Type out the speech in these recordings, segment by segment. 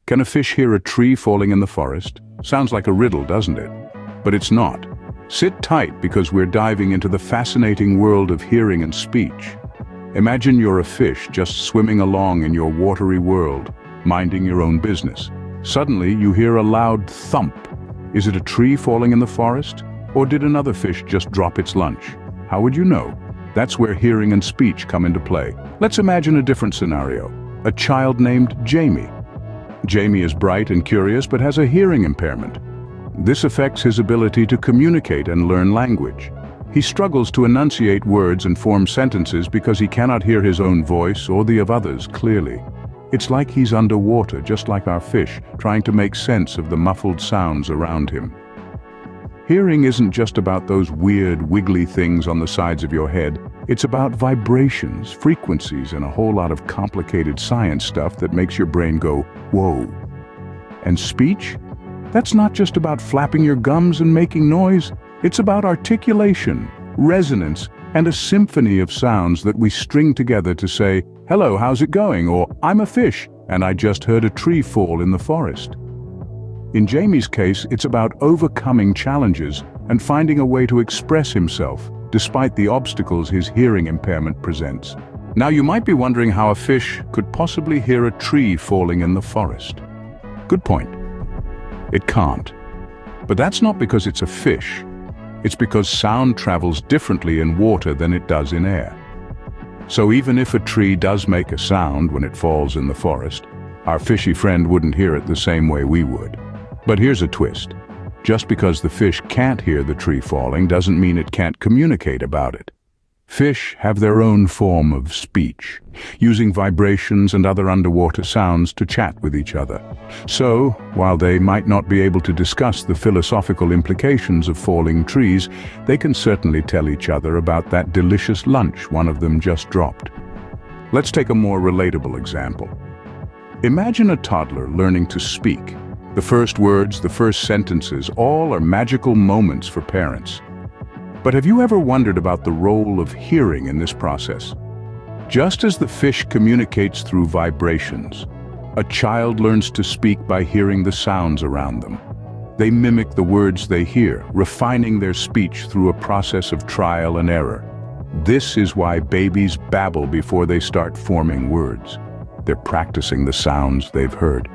Can a fish hear a tree falling in the forest? Sounds like a riddle, doesn't it? But it's not. Sit tight because we're diving into the fascinating world of hearing and speech. Imagine you're a fish just swimming along in your watery world, minding your own business. Suddenly, you hear a loud thump. Is it a tree falling in the forest? Or did another fish just drop its lunch? How would you know? That's where hearing and speech come into play. Let's imagine a different scenario. A child named Jamie. Jamie is bright and curious but has a hearing impairment. This affects his ability to communicate and learn language. He struggles to enunciate words and form sentences because he cannot hear his own voice or the of others clearly. It's like he's underwater, just like our fish, trying to make sense of the muffled sounds around him. Hearing isn't just about those weird, wiggly things on the sides of your head. It's about vibrations, frequencies, and a whole lot of complicated science stuff that makes your brain go, whoa. And speech? That's not just about flapping your gums and making noise. It's about articulation, resonance, and a symphony of sounds that we string together to say, "Hello, how's it going?" or "I'm a fish, and I just heard a tree fall in the forest." In Jamie's case, it's about overcoming challenges and finding a way to express himself, despite the obstacles his hearing impairment presents. Now you might be wondering how a fish could possibly hear a tree falling in the forest. Good point. It can't. But that's not because it's a fish. It's because sound travels differently in water than it does in air. So even if a tree does make a sound when it falls in the forest, our fishy friend wouldn't hear it the same way we would. But here's a twist. Just because the fish can't hear the tree falling doesn't mean it can't communicate about it. Fish have their own form of speech, using vibrations and other underwater sounds to chat with each other. So, while they might not be able to discuss the philosophical implications of falling trees, they can certainly tell each other about that delicious lunch one of them just dropped. Let's take a more relatable example. Imagine a toddler learning to speak. The first words, the first sentences, all are magical moments for parents. But have you ever wondered about the role of hearing in this process? Just as the fish communicates through vibrations, a child learns to speak by hearing the sounds around them. They mimic the words they hear, refining their speech through a process of trial and error. This is why babies babble before they start forming words. They're practicing the sounds they've heard.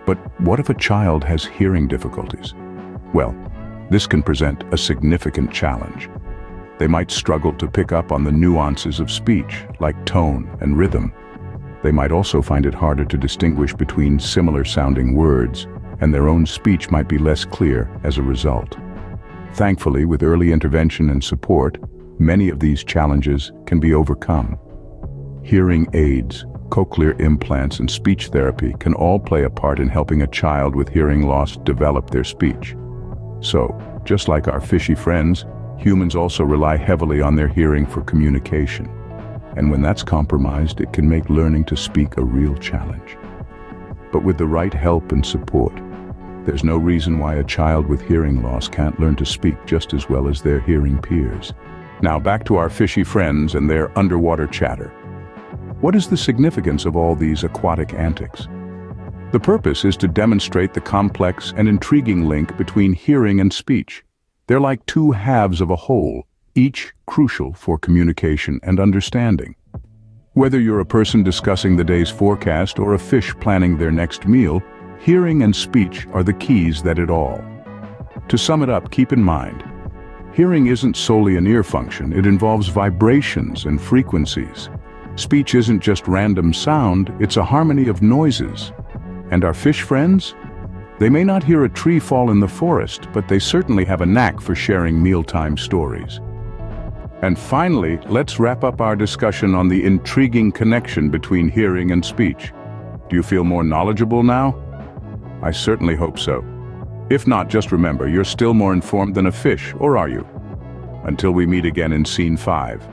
But what if a child has hearing difficulties? Well, this can present a significant challenge. They might struggle to pick up on the nuances of speech, like tone and rhythm. They might also find it harder to distinguish between similar-sounding words, and their own speech might be less clear as a result. Thankfully, with early intervention and support, many of these challenges can be overcome. Hearing aids, cochlear implants, and speech therapy can all play a part in helping a child with hearing loss develop their speech. So, just like our fishy friends, humans also rely heavily on their hearing for communication. And when that's compromised, it can make learning to speak a real challenge. But with the right help and support, there's no reason why a child with hearing loss can't learn to speak just as well as their hearing peers. Now back to our fishy friends and their underwater chatter. What is the significance of all these aquatic antics? The purpose is to demonstrate the complex and intriguing link between hearing and speech. They're like two halves of a whole, each crucial for communication and understanding. Whether you're a person discussing the day's forecast or a fish planning their next meal, hearing and speech are the keys that it all. To sum it up, keep in mind, hearing isn't solely an ear function, it involves vibrations and frequencies. Speech isn't just random sound, it's a harmony of noises. And our fish friends? They may not hear a tree fall in the forest, but they certainly have a knack for sharing mealtime stories. And finally, let's wrap up our discussion on the intriguing connection between hearing and speech. Do you feel more knowledgeable now? I certainly hope so. If not, just remember, you're still more informed than a fish, or are you? Until we meet again in Scene 5.